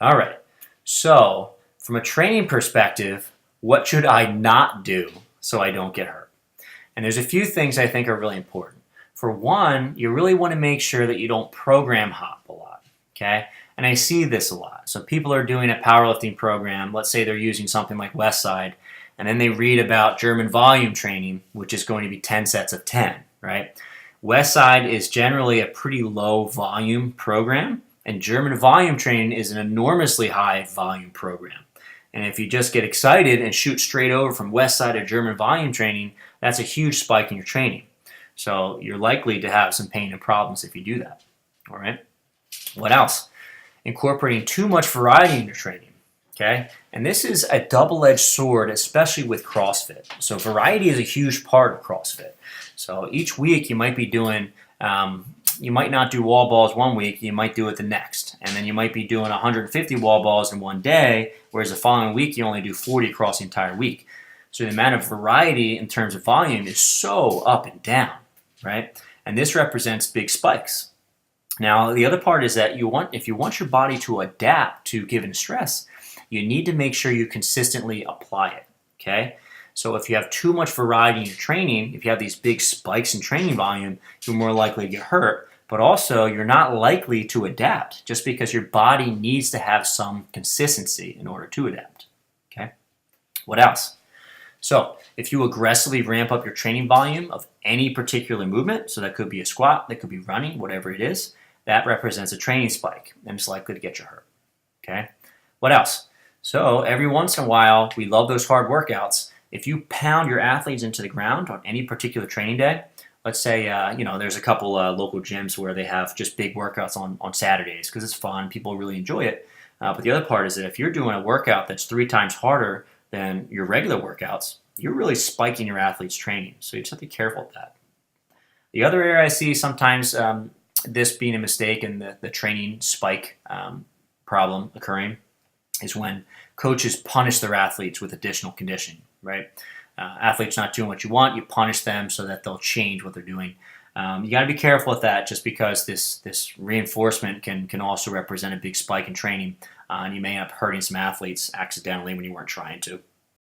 All right. So, from a training perspective, what should I not do so I don't get hurt? And there's a few things I think are really important. For one, you really want to make sure that you don't program hop a lot, okay? And I see this a lot. So people are doing a powerlifting program, let's say they're using something like Westside, and then they read about German volume training, which is going to be 10 sets of 10, right? Westside is generally a pretty low volume program, and German volume training is an enormously high volume program. And if you just get excited and shoot straight over from Westside to German volume training, that's a huge spike in your training. So you're likely to have some pain and problems if you do that. All right. What else? Incorporating too much variety in your training. Okay. And this is a double-edged sword, especially with CrossFit. So variety is a huge part of CrossFit. So each week you might be doing, you might not do wall balls one week, you might do it the next. And then you might be doing 150 wall balls in one day, whereas the following week you only do 40 across the entire week. So the amount of variety in terms of volume is so up and down, right? And this represents big spikes. Now, the other part is that if you want your body to adapt to given stress, you need to make sure you consistently apply it, okay? So if you have too much variety in your training, if you have these big spikes in training volume, you're more likely to get hurt, but also you're not likely to adapt just because your body needs to have some consistency in order to adapt, okay? What else? So if you aggressively ramp up your training volume of any particular movement, so that could be a squat, that could be running, whatever it is, that represents a training spike and it's likely to get you hurt, okay? What else? So every once in a while, we love those hard workouts. If you pound your athletes into the ground on any particular training day, let's say, there's a couple local gyms where they have just big workouts on Saturdays because it's fun, people really enjoy it. But the other part is that if you're doing a workout that's 3 times harder than your regular workouts, you're really spiking your athlete's training. So you just have to be careful with that. The other area I see sometimes this being a mistake and the training spike problem occurring is when coaches punish their athletes with additional conditioning, right? Athletes not doing what you want, you punish them so that they'll change what they're doing. You got to be careful with that just because this reinforcement can also represent a big spike in training and you may end up hurting some athletes accidentally when you weren't trying to.